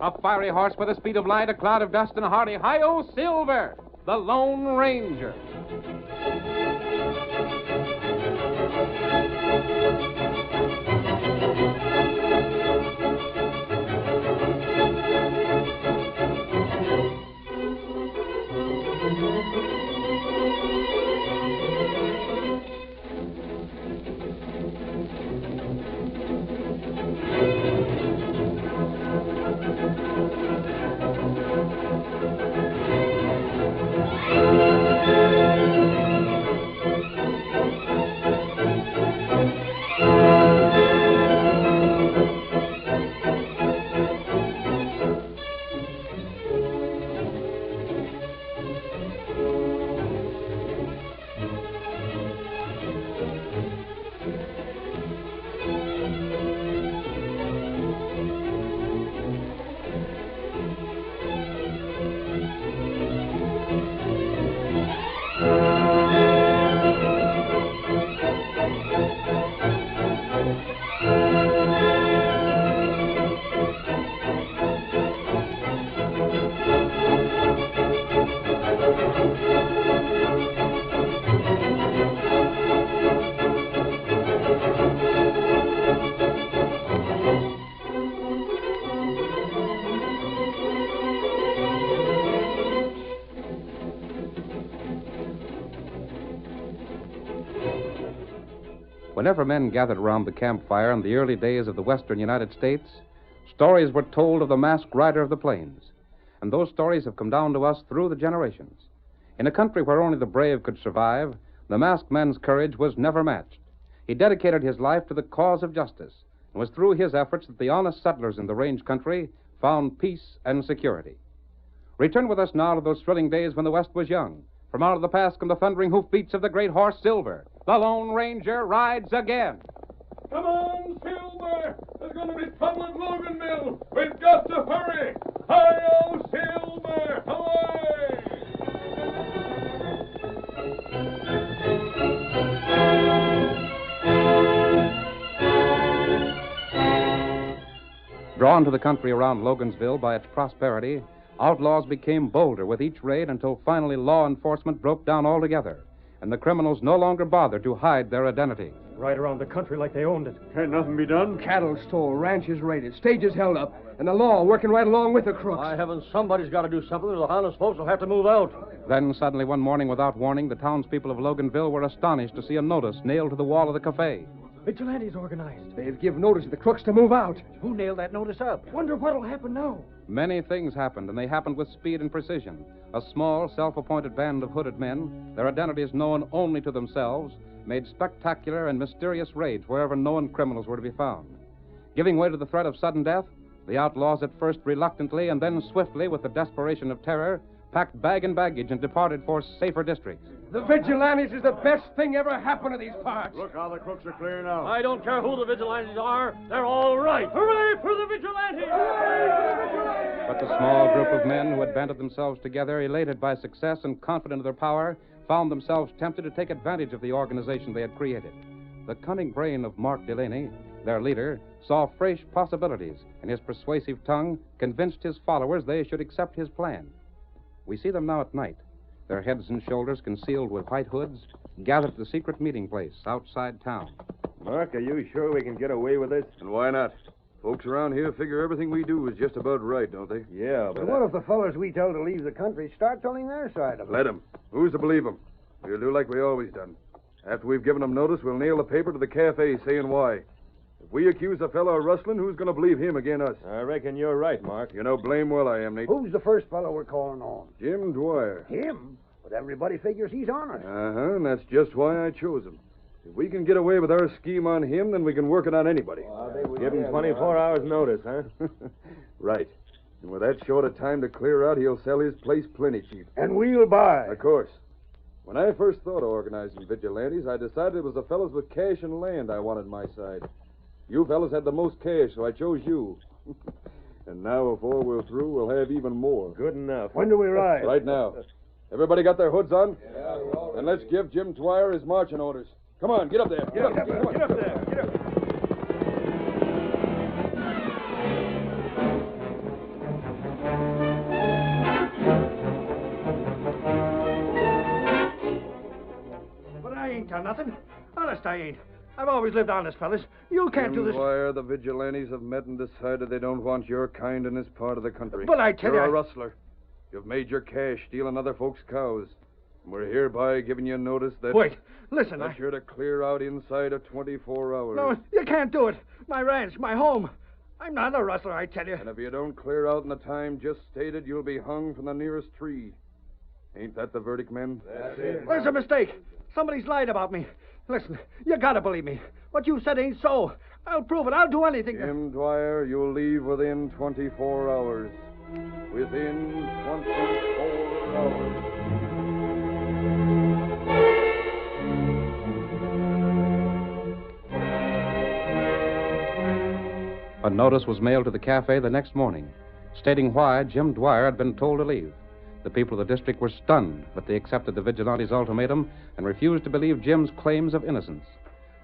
A fiery horse with the speed of light, a cloud of dust, and a hearty hi-yo Silver, the Lone Ranger. Whenever men gathered around the campfire in the early days of the western United States, stories were told of the masked rider of the plains. And those stories have come down to us through the generations. In a country where only the brave could survive, the masked man's courage was never matched. He dedicated his life to the cause of justice, and was through his efforts that the honest settlers in the range country found peace and security. Return with us now to those thrilling days when the West was young. From out of the past come the thundering hoofbeats of the great horse Silver. The Lone Ranger rides again. Come on, Silver! There's going to be trouble at Loganville. We've got to hurry. Hi-yo, Silver! Away! Drawn to the country around Logansville by its prosperity, outlaws became bolder with each raid until finally law enforcement broke down altogether, and the criminals no longer bothered to hide their identity. Right around the country like they owned it. Can nothing be done? Cattle stole, ranches raided, stages held up, and the law working right along with the crooks. By heavens, somebody's got to do something, or the honest folks will have to move out. Then, suddenly, one morning, without warning, the townspeople of Loganville were astonished to see a notice nailed to the wall of the cafe. Vigilantes organized. They've given notice to the crooks to move out. Who nailed that notice up? Wonder what'll happen now. Many things happened, and they happened with speed and precision. A small, self-appointed band of hooded men, their identities known only to themselves, made spectacular and mysterious raids wherever known criminals were to be found. Giving way to the threat of sudden death, the outlaws at first reluctantly and then swiftly, with the desperation of terror, packed bag and baggage and departed for safer districts. The Vigilantes is the best thing ever happened to these parts. Look how the crooks are clearing out. I don't care who the Vigilantes are. They're all right. Hooray for the Vigilantes! But the small group of men who had banded themselves together, elated by success and confident of their power, found themselves tempted to take advantage of the organization they had created. The cunning brain of Mark Delaney, their leader, saw fresh possibilities, and his persuasive tongue convinced his followers they should accept his plan. We see them now at night, their heads and shoulders concealed with white hoods, gathered at the secret meeting place outside town. Mark, are you sure we can get away with this? And why not? Folks around here figure everything we do is just about right, don't they? Yeah, but what if the fellas we tell to leave the country start telling their side of it? Let 'em. Who's to believe 'em? We'll do like we always done. After we've given 'em notice, we'll nail the paper to the cafe saying why. If we accuse a fellow of rustling, who's going to believe him again us? I reckon you're right, Mark. You know blame well I am, Nate. Who's the first fellow we're calling on? Jim Dwyer. Him? But everybody figures he's honest. Uh-huh, and that's just why I chose him. If we can get away with our scheme on him, then we can work it on anybody. Give him 24 hours notice, huh? Right. And with that short a time to clear out, he'll sell his place plenty cheap. And we'll buy. Of course. When I first thought of organizing vigilantes, I decided it was the fellows with cash and land I wanted my side. You fellas had the most cash, so I chose you. And now, before we're through, we'll have even more. Good enough. When do we ride? Right now. Everybody got their hoods on? Yeah. And let's give Jim Dwyer his marching orders. Come on, get up there. Get up there. Get up there. Get up. or nothing. Honest, I ain't. I've always lived honest, fellas. You can't do this. Dwyer, the Vigilantes have met and decided they don't want your kind in this part of the country. But I tell You're you... a rustler. You've made your cash stealing other folks' cows. And we're hereby giving you notice that... Wait, listen, that you're to clear out inside of 24 hours. No, you can't do it. My ranch, my home. I'm not a rustler, I tell you. And if you don't clear out in the time just stated, you'll be hung from the nearest tree. Ain't that the verdict, men? That's it. There's a mistake. Somebody's lied about me. Listen, you gotta believe me. What you said ain't so. I'll prove it. I'll do anything. Jim Dwyer, you'll leave within 24 hours. Within 24 hours. A notice was mailed to the cafe the next morning, stating why Jim Dwyer had been told to leave. The people of the district were stunned, but they accepted the Vigilantes' ultimatum and refused to believe Jim's claims of innocence.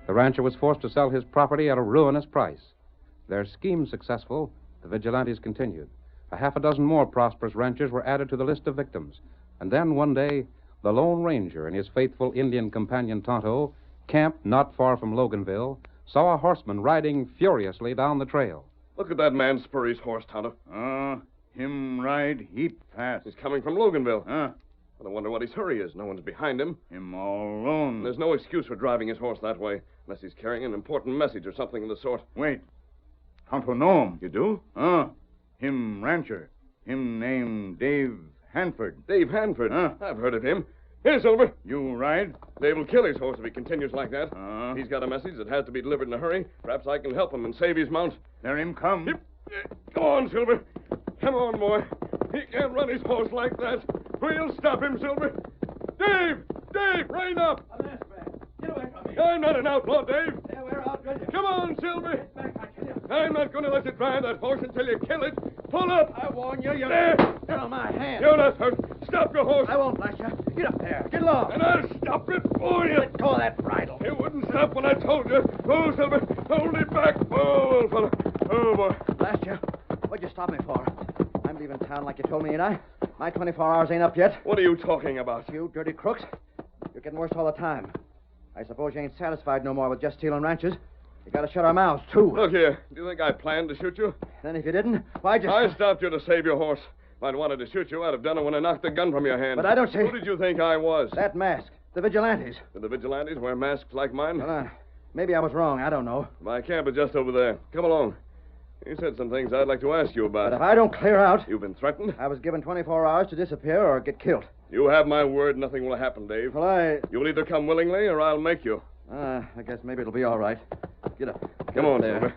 The rancher was forced to sell his property at a ruinous price. Their scheme successful, the Vigilantes continued. A half a dozen more prosperous ranchers were added to the list of victims. And then, one day, the Lone Ranger and his faithful Indian companion Tonto, camped not far from Loganville, saw a horseman riding furiously down the trail. Look at that man spur his horse, Tonto. Him ride heap fast. He's coming from Loganville. But I wonder what his hurry is. No one's behind him. Him all alone. There's no excuse for driving his horse that way, unless he's carrying an important message or something of the sort. Wait. Tonto know him. You do? Him rancher. Him name Dave Hanford. Dave Hanford? I've heard of him. Here, Silver. You ride? Dave will kill his horse if he continues like that. He's got a message that has to be delivered in a hurry. Perhaps I can help him and save his mount. There him come. Yep. Go on, Silver. Come on, boy. He can't run his horse like that. We'll stop him, Silver. Dave! Dave, rein up! Get away from me. I'm not an outlaw, Dave. There, we're out, Junior. Come on, Silver. Get back, I tell you. I'm not going to let you drive that horse until you kill it. Pull up. I warn you, you... There. Get on my hand. You're not hurt. Stop your horse. I won't blast you. Get up there. Get along. And I'll stop it for you. Let go of that bridle. You wouldn't stop when I told you. Oh, Silver, hold it back. Oh, old fellow. Oh, boy. Blast you. What'd you stop me for? I'm leaving town like you told me, ain't I? My 24 hours ain't up yet. What are you talking about? You dirty crooks. You're getting worse all the time. I suppose you ain't satisfied no more with just stealing ranches. You gotta shut our mouths, too. Look here. Do you think I planned to shoot you? Then if you didn't, why'd you... I stopped you to save your horse. If I'd wanted to shoot you, I'd have done it when I knocked the gun from your hand. But I don't say... Who did you think I was? That mask. The Vigilantes. Did the Vigilantes wear masks like mine? Well, maybe I was wrong. I don't know. My camp is just over there. Come along. You said some things I'd like to ask you about. But if I don't clear out... You've been threatened? I was given 24 hours to disappear or get killed. You have my word nothing will happen, Dave. Well, You'll either come willingly or I'll make you. I guess maybe it'll be all right. Get up. Come on, Silver.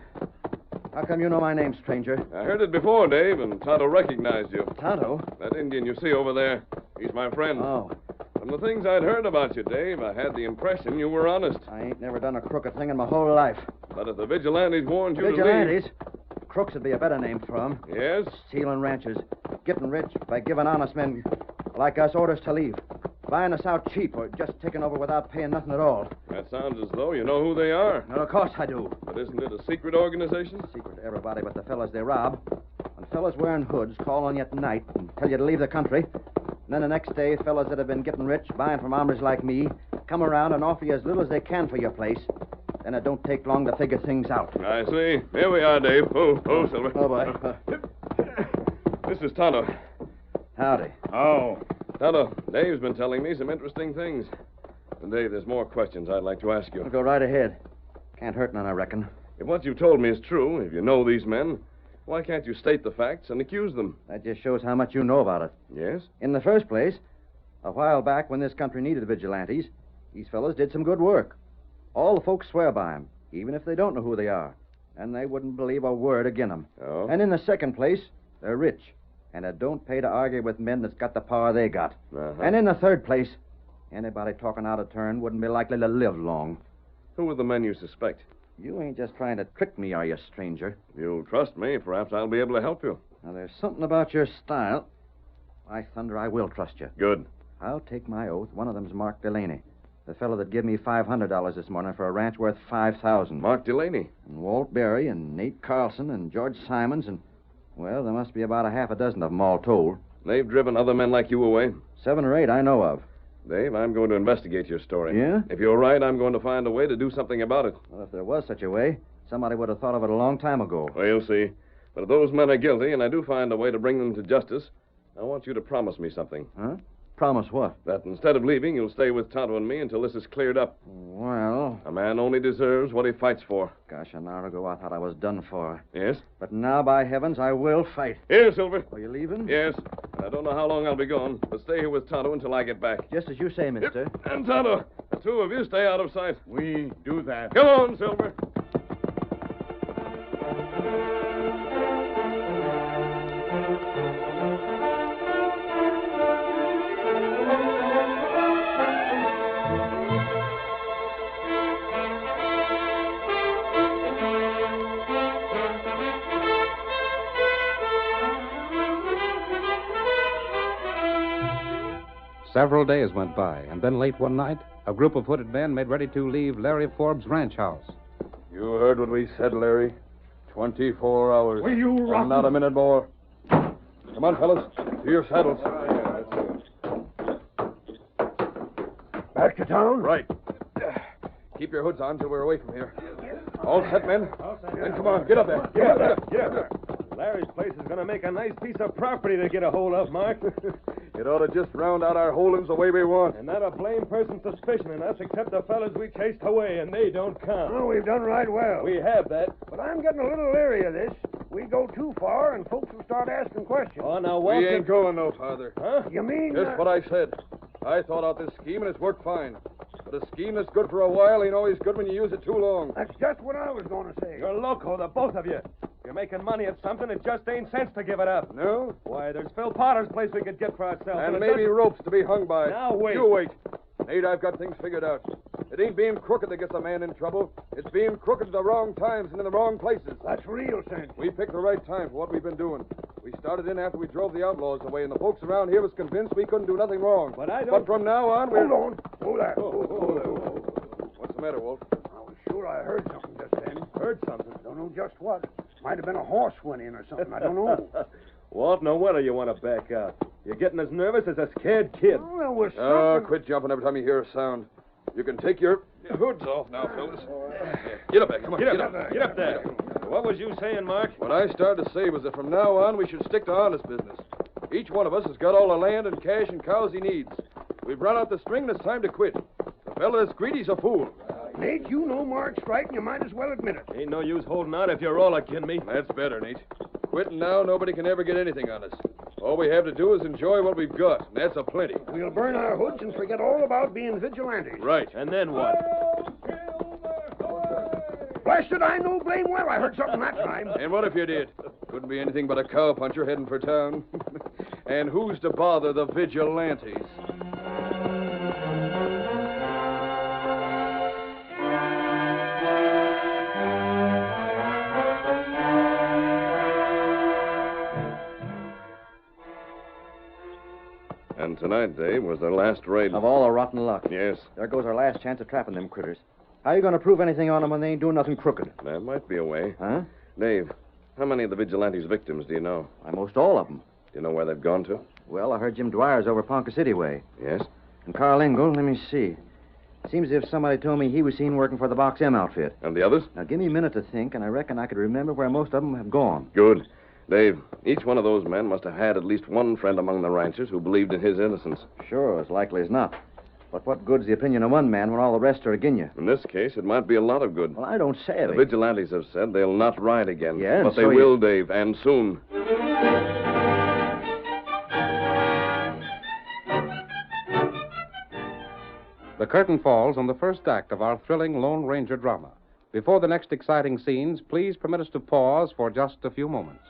How come you know my name, stranger? I heard it before, Dave, and Tonto recognized you. Tonto? That Indian you see over there. He's my friend. Oh. From the things I'd heard about you, Dave, I had the impression you were honest. I ain't never done a crooked thing in my whole life. But if the Vigilantes warned you Vigilantes? Crooks would be a better name for 'em. to leave... Yes? Stealing ranches. Getting rich by giving honest men like us orders to leave. Buying us out cheap or just taking over without paying nothing at all. That sounds as though you know who they are. Well, of course I do. But isn't it a secret organization? Secret to everybody but the fellas they rob. When fellas wearing hoods call on you at night and tell you to leave the country, and then the next day fellas that have been getting rich, buying from hombres like me, come around and offer you as little as they can for your place, then it don't take long to figure things out. I see. Here we are, Dave. Oh, Silver. Oh, boy. This is Tonto. Howdy. Oh. Tonto, Dave's been telling me some interesting things. And Dave, there's more questions I'd like to ask you. Well, go right ahead. Can't hurt none, I reckon. If what you've told me is true, if you know these men, why can't you state the facts and accuse them? That just shows how much you know about it. Yes? In the first place, a while back when this country needed vigilantes, these fellows did some good work. All the folks swear by 'em, even if they don't know who they are. And they wouldn't believe a word agin 'em. Oh? And in the second place, they're rich. And it don't pay to argue with men that's got the power they got. Uh-huh. And in the third place, anybody talking out of turn wouldn't be likely to live long. Who are the men you suspect? You ain't just trying to trick me, are you, stranger? If you'll trust me, perhaps I'll be able to help you. Now, there's something about your style. By thunder, I will trust you. Good. I'll take my oath. One of them's Mark Delaney. The fellow that give me $500 this morning for a ranch worth $5,000. Mark Delaney. And Walt Berry and Nate Carlson and George Simons and... Well, there must be about a half a dozen of them all told. They've driven other men like you away. 7 or 8 I know of. Dave, I'm going to investigate your story. Yeah? If you're right, I'm going to find a way to do something about it. Well, if there was such a way, somebody would have thought of it a long time ago. Well, you'll see. But if those men are guilty and I do find a way to bring them to justice, I want you to promise me something. Huh? Promise what? That instead of leaving, you'll stay with Tonto and me until this is cleared up. Well, A man only deserves what he fights for. gosh, an hour ago I thought I was done for. Yes? But now, by heavens, I will fight. Here, Silver. Are you leaving? Yes. And I don't know how long I'll be gone, but stay here with Tonto until I get back. Just as you say, mister. And Tonto, the two of you stay out of sight. We do that. Come on, Silver. Several days went by, and then late one night, a group of hooded men made ready to leave Larry Forbes' ranch house. You heard what we said, Larry. 24 hours. Will you rock And not a minute more. Come on, fellas. To your saddles. Back to town? Right. Keep your hoods on till we're away from here. All set, men? Then come on, get up there. Get up. Get up. Larry's place is going to make a nice piece of property to get a hold of, Mark. It ought to just round out our holdings the way we want. And not a blame person suspicioning us except the fellas we chased away, and they don't count. Well, we've done right well. We have that. But I'm getting a little leery of this. We go too far, and folks will start asking questions. Oh, now, Walter... We ain't going no farther. Huh? You mean... Just what I said. I thought out this scheme, and it's worked fine. But a scheme that's good for a while ain't always good when you use it too long. That's just what I was going to say. You're loco, the both of you. You're making money at something, it just ain't sense to give it up. No? Why, there's Phil Potter's place we could get for ourselves. And it maybe doesn't- ropes to be hung by. Now, wait. You wait. Nate, I've got things figured out. It ain't being crooked that gets a man in trouble. It's being crooked at the wrong times and in the wrong places. That's real sense. We picked the right time for what we've been doing. We started in after we drove the outlaws away, and the folks around here was convinced we couldn't do nothing wrong. But I don't... But from now on, we're... Hold on. Hold that. What's the matter, Wolf? I was sure I heard something just then. Heard something. Don't know just what. Might have been a horse went in or something. I don't know. Walt, no wonder you want to back out. You're getting as nervous as a scared kid. Well, there was Oh, something... quit jumping every time you hear a sound. You can take your hoods off now, fellas. Get up there. Come on. Get up there. What was you saying, Mark? What I started to say was that from now on, we should stick to honest business. Each one of us has got all the land and cash and cows he needs. We've run out the string, and it's time to quit. The fella that's greedy's a fool. Nate, you know Mark's right, and you might as well admit it. Ain't no use holding out if you're all a kidding me. That's better, Nate. Quitting now, nobody can ever get anything on us. All we have to do is enjoy what we've got, and that's a plenty. We'll burn our hoods and forget all about being vigilantes. Right. And then what? Blasted, I know blame well. I heard something that time. And what if you did? Couldn't be anything but a cowpuncher heading for town. And who's to bother the vigilantes? And tonight, Dave, was their last raid. Of all the rotten luck. Yes, There goes our last chance of trapping them critters. How you going to prove anything on them when they ain't doing nothing crooked? that might be a way. Huh? Dave, how many of the vigilantes' victims do you know? Why, most all of them. Do you know where they've gone to? Well, I heard Jim Dwyer's over Ponca City way. Yes? And Carl Engel, let me see. Seems as if somebody told me he was seen working for the Box M outfit. And the others? Now, give me a minute to think, and I reckon I could remember where most of them have gone. Good. Dave, each one of those men must have had at least one friend among the ranchers who believed in his innocence. Sure, as likely as not. But what good's the opinion of one man when all the rest are agin you? In this case, it might be a lot of good. Well, I don't say it. The vigilantes have said they'll not ride again. Yeah, but they so will, Dave, and soon. The curtain falls on the first act of our thrilling Lone Ranger drama. Before the next exciting scenes, please permit us to pause for just a few moments.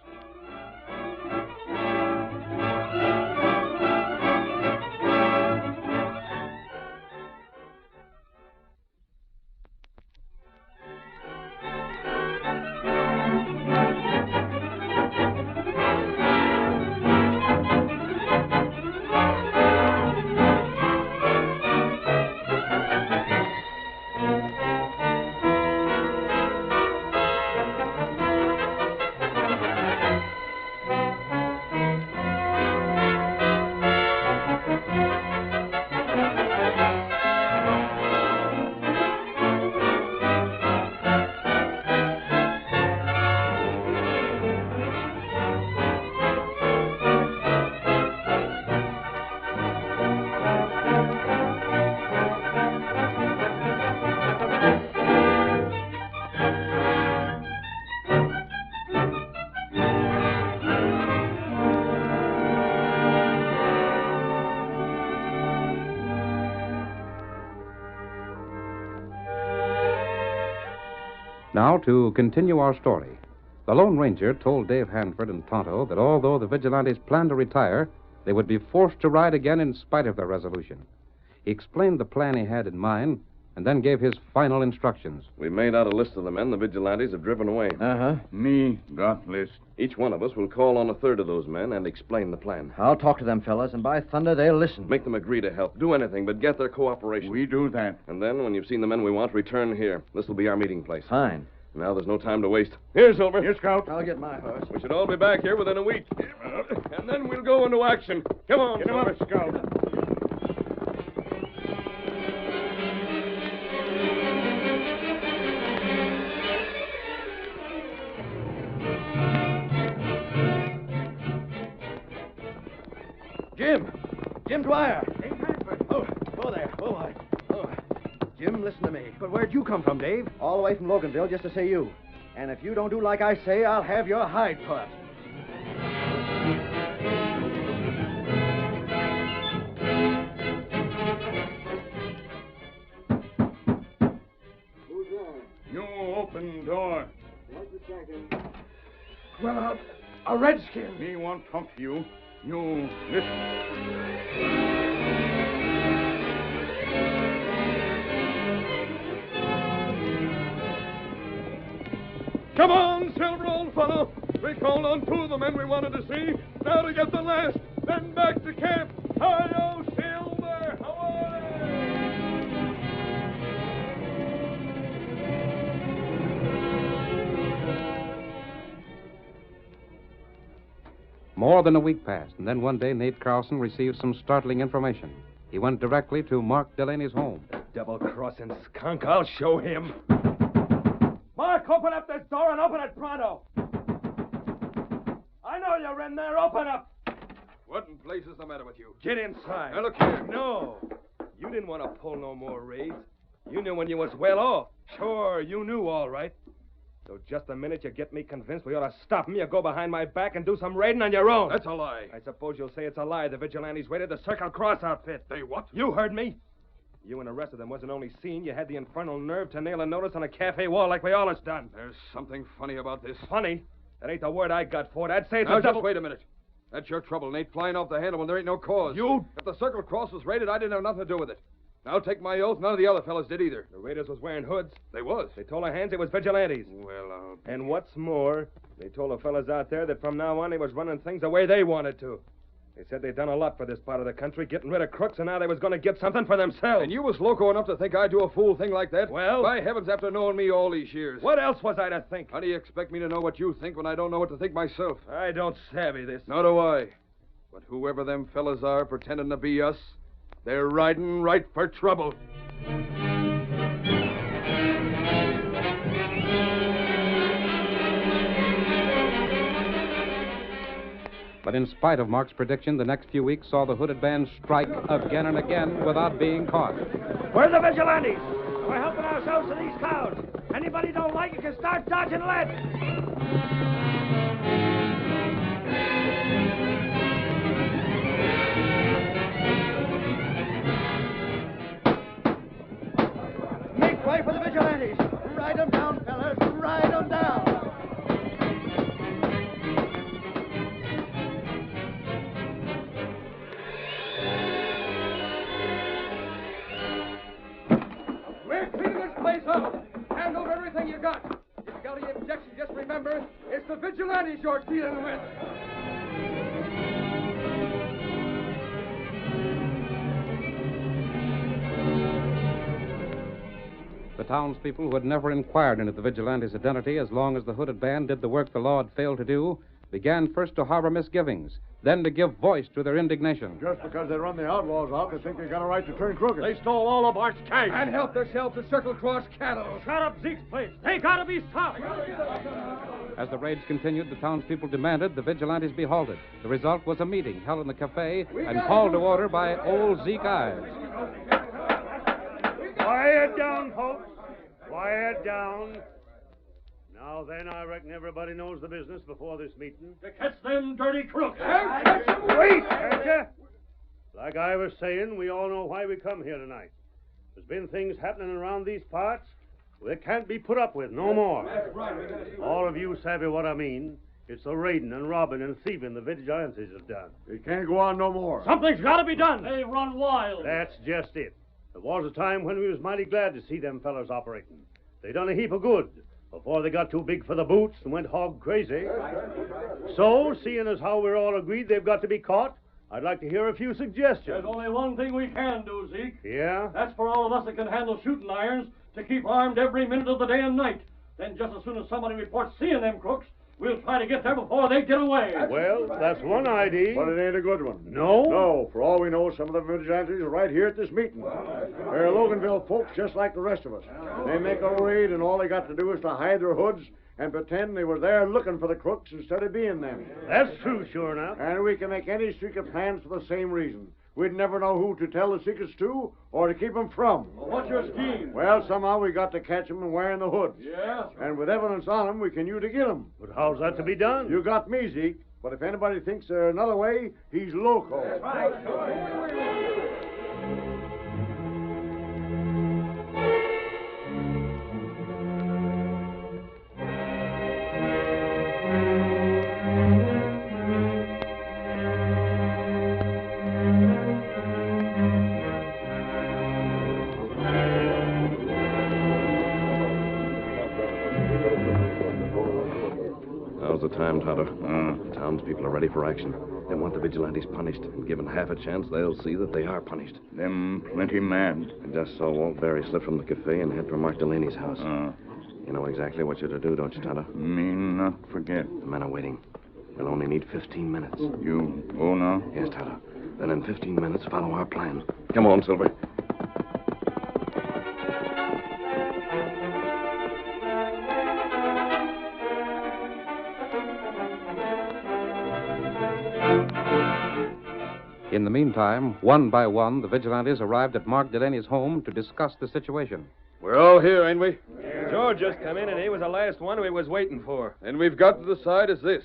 Now, to continue our story. The Lone Ranger told Dave Hanford and Tonto that although the Vigilantes planned to retire, they would be forced to ride again in spite of their resolution. He explained the plan he had in mind and then gave his final instructions. We made out a list of the men the Vigilantes have driven away. Uh-huh. Me got list. Each one of us will call on a third of those men and explain the plan. I'll talk to them, fellas, and by thunder, they'll listen. Make them agree to help. Do anything but get their cooperation. We do that. And then, when you've seen the men we want, return here. This will be our meeting place. Fine. Now there's no time to waste. Here, Silver. Here, Scout. I'll get my horse. We should all be back here within a week. And then we'll go into action. Come on, Get him Silver. up, Scout. Jim Dwyer. Dave Hanford. Oh there. Oh, boy. Oh. Jim, listen to me. But where'd you come from, Dave? All the way from Loganville just to see you. And if you don't do like I say, I'll have your hide cut. Who's there? You open door. Just a second. Well, a redskin. Me want talk to you. You listen. Come on, Silver, old fellow. We called on two of the men we wanted to see. Now to get the last. Then back to camp. Hi-yo, Silver! Away! More than a week passed, and then one day Nate Carlson received some startling information. He went directly to Mark Delaney's home. Double-crossing skunk. I'll show him. Mark, open up this door and open it pronto. I know you're in there. Open up. What in place is the matter with you? Get inside. Now, look here. No. You didn't want to pull no more raids. You knew when you was well off. Sure, you knew all right. So just the minute you get me convinced we ought to stop me, you go behind my back and do some raiding on your own. That's a lie. I suppose you'll say it's a lie. The Vigilantes raided the Circle Cross outfit. They what? You heard me. You and the rest of them wasn't only seen, you had the infernal nerve to nail a notice on a cafe wall like we always done. There's something funny about this. Funny? That ain't the word I got for it. I'd say it's Now, a double... just wait a minute. That's your trouble, Nate, flying off the handle when there ain't no cause. You... If the Circle Cross was raided, I didn't have nothing to do with it. And I'll take my oath, none of the other fellas did either. The raiders was wearing hoods. They was. They told our hands it was Vigilantes. Well, And what's more, they told the fellas out there that from now on they was running things the way they wanted to. They said they'd done a lot for this part of the country, getting rid of crooks, and now they was going to get something for themselves. And you was loco enough to think I'd do a fool thing like that? Well? By heavens, after knowing me all these years. What else was I to think? How do you expect me to know what you think when I don't know what to think myself? I don't savvy this. Nor do I. But whoever them fellas are pretending to be us, they're riding right for trouble. But in spite of Mark's prediction, the next few weeks saw the hooded band strike again and again without being caught. We're the Vigilantes. We're helping ourselves to these cows. Anybody don't like it can start dodging lead. Make way for the Vigilantes. Ride them down, fellas. Ride them down. We're cleaning this place out. Hand over everything you got. If you got any objection, just remember, it's the Vigilantes you're dealing with. The townspeople, who had never inquired into the Vigilantes' identity as long as the hooded band did the work the law had failed to do, began first to harbor misgivings, then to give voice to their indignation. Just because they run the outlaws out, they think they got a right to turn crooked. They stole all of our cash. And help themselves to Circle Cross cattle. Shut up Zeke's place. They gotta be stopped. As the raids continued, the townspeople demanded the Vigilantes be halted. The result was a meeting held in the cafe and called to order by old Zeke Ives. Quiet down, folks. Quiet down. Now then, I reckon everybody knows the business before this meeting. To catch them dirty crooks. Wait, can't you? Like I was saying, we all know why we come here tonight. There's been things happening around these parts They can't be put up with no more. All of you savvy what I mean. It's the raiding and robbing and thieving the Vigilantes have done. It can't go on no more. Something's got to be done. They run wild. That's just it. There was a time when we was mighty glad to see them fellers operating. They done a heap of good before they got too big for the boots and went hog crazy. So, seeing as how we're all agreed they've got to be caught, I'd like to hear a few suggestions. There's only one thing we can do, Zeke. Yeah? That's for all of us that can handle shooting irons to keep armed every minute of the day and night. Then just as soon as somebody reports seeing them crooks, we'll try to get there before they get away. Well, that's one idea. But it ain't a good one. No? No, for all we know, some of the vigilantes are right here at this meeting. They're Loganville folks just like the rest of us. They make a raid, and all they got to do is to hide their hoods and pretend they were there looking for the crooks instead of being them. That's true, sure enough. And we can make any secret plans for the same reason. We'd never know who to tell the secrets to or to keep them from. Well, what's your scheme? Well, somehow we got to catch them and wearing the hoods. Yeah? And with evidence on them, we can use to get them. But how's that to be done? You got me, Zeke. But if anybody thinks there's another way, he's loco. Now's the time, Tonto. The townspeople are ready for action. They want the vigilantes punished, and given half a chance, they'll see that they are punished. Them plenty mad. I just saw Walt Barry slip from the cafe and head for Mark Delaney's house. You know exactly what you're to do, don't you, Tonto? Me not forget. The men are waiting. We'll only need 15 minutes. You go now? Yes, Tonto. Then in 15 minutes, follow our plan. Come on, Silver. In the meantime, one by one, the vigilantes arrived at Mark Delaney's home to discuss the situation. We're all here, ain't we? George just come in, and he was the last one we was waiting for. And we've got to decide is this.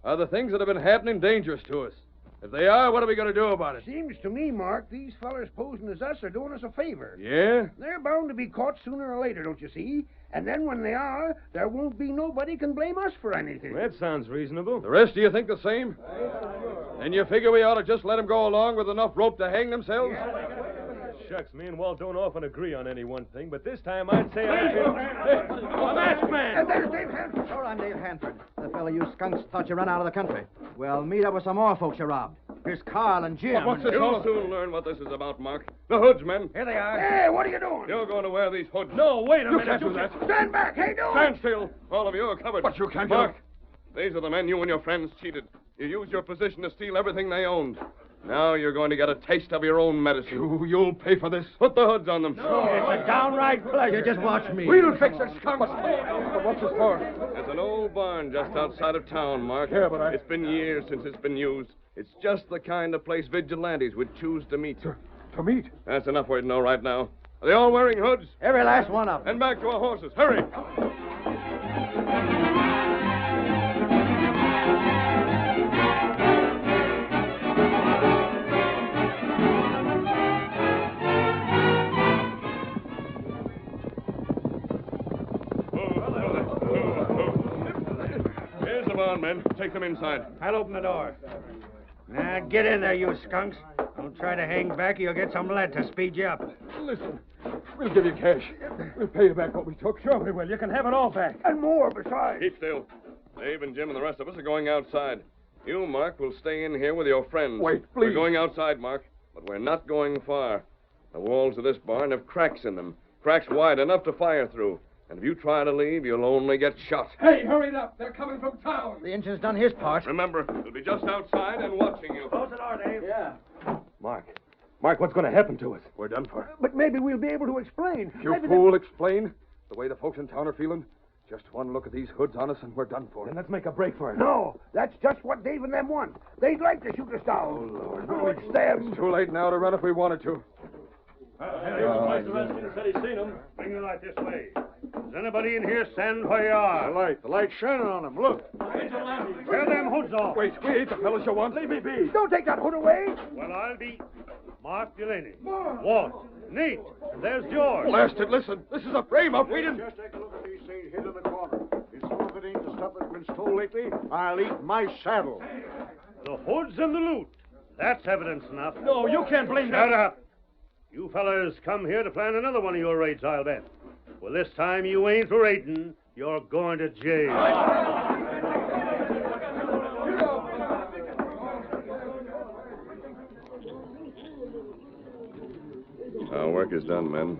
Are the things that have been happening dangerous to us? If they are, what are we going to do about it? Seems to me, Mark, these fellers posing as us are doing us a favor. Yeah? They're bound to be caught sooner or later, don't you see? And then when they are, there won't be nobody can blame us for anything. That sounds reasonable. The rest of you think the same? And you figure we ought to just let them go along with enough rope to hang themselves? Shucks, me and Walt don't often agree on any one thing, but this time I'd say I feel... A masked man! There's Dave Hanford. Sure, I'm Dave Hanford. The fellow you skunks thought you run out of the country. Well, meet up with some more folks you robbed. Here's Carl and Jim. What's this? You'll soon learn what this is about, Mark. The hoods, men. Here they are. Hey, what are you doing? You're going to wear these hoods. No, wait a You minute. can't do that. Stand back. Hey, do Stand still. All of you are covered. But you can't do Mark, these are the men you and your friends cheated. You used your position to steal everything they owned. Now you're going to get a taste of your own medicine. You'll pay for this. Put the hoods on them. It's a downright pleasure. Just watch me. We'll fix this skunk. What's this for? There's an old barn just outside of town, Mark. Yeah, but It's been years since it's been used. It's just the kind of place vigilantes would choose to meet. To meet? That's enough way to know right now. Are they all wearing hoods? Every last one of them. And back to our horses. Hurry! Here's the barn, men. Take them inside. I'll open the door. Now, get in there, you skunks. Don't try to hang back, or you'll get some lead to speed you up. Listen, we'll give you cash. We'll pay you back what we took. Sure we will. You can have it all back. And more besides. Keep still. Dave and Jim and the rest of us are going outside. You, Mark, will stay in here with your friends. Wait, please. We're going outside, Mark, but we're not going far. The walls of this barn have cracks in them. Cracks wide enough to fire through. And if you try to leave, you'll only get shot. Hey, hurry it up. They're coming from town. The engine's done his part. Remember, we'll be just outside and watching you. Close the door, Dave. Yeah. Mark, what's going to happen to us? We're done for. But maybe we'll be able to explain. You Maybe fool, explain. The way the folks in town are feeling. Just one look at these hoods on us and we're done for. Then let's make a break for it. No, that's just what Dave and them want. They'd like to shoot us down. Oh, Lord. Oh, it's them. It's too late now to run if we wanted to. Mr. Redskins said he's seen them. Bring the light this way. Does anybody in here stand where you are? The light's shining on them. Look. Tear them hoods off. Wait, we ain't the fellas you want. Leave me be. Don't take that hood away. Well, I'll be Mark Delaney. Walt, Nate, there's George. Blasted, listen. This is a frame-up. We didn't... Just take a look at these things hid in the corner. It's all if it ain't the stuff that's been stole lately, I'll eat my saddle. The hoods and the loot. That's evidence enough. No, you can't blame Shut up. You fellas come here to plan another one of your raids, I'll bet. Well, this time you ain't raiding. You're going to jail. Our work is done, men.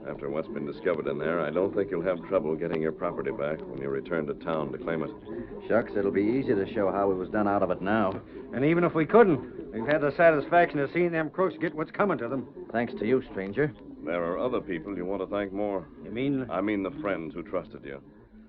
After what's been discovered in there, I don't think you'll have trouble getting your property back when you return to town to claim it. Shucks, it'll be easy to show how we was done out of it now. And even if we couldn't, we've had the satisfaction of seeing them crooks get what's coming to them. Thanks to you, stranger. There are other people you want to thank more. You mean? I mean the friends who trusted you.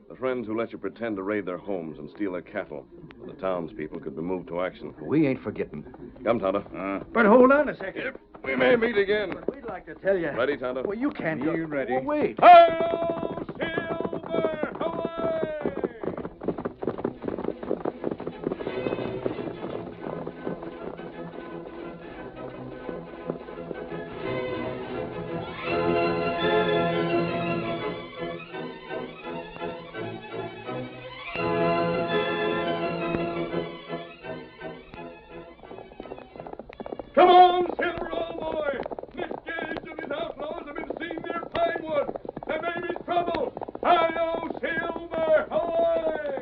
The friends who let you pretend to raid their homes and steal their cattle. The townspeople could be moved to action. We ain't forgetting. Come, Tonto. But hold on a second. We may meet again. We'd like to tell you. Ready, Tonto? Well, you can't go. You ready? Well, wait. Hi-yo, Silver! Away! Come on, Silver, old boy! Nick Gage and his outlaws have been seen near Pinewood. There may be trouble. Hi-yo, Silver! Away!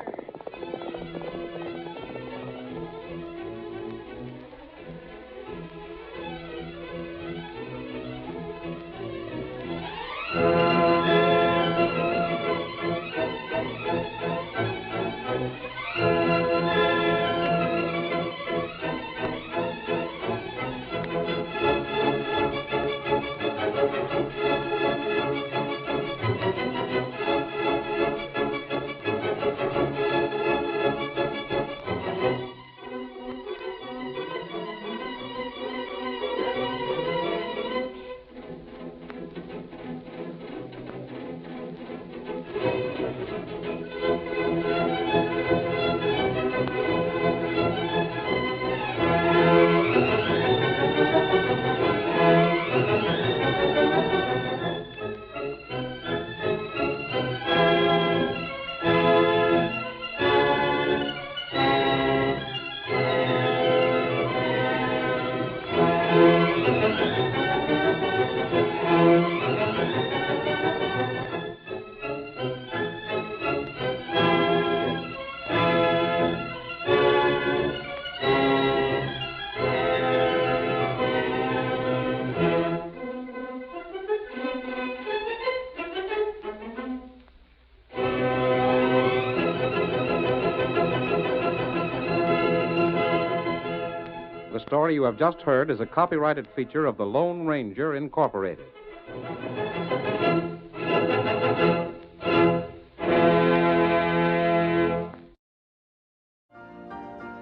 The story you have just heard is a copyrighted feature of the Lone Ranger, Incorporated.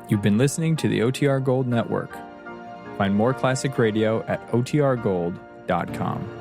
You've been listening to the OTR Gold Network. Find more classic radio at otrgold.com.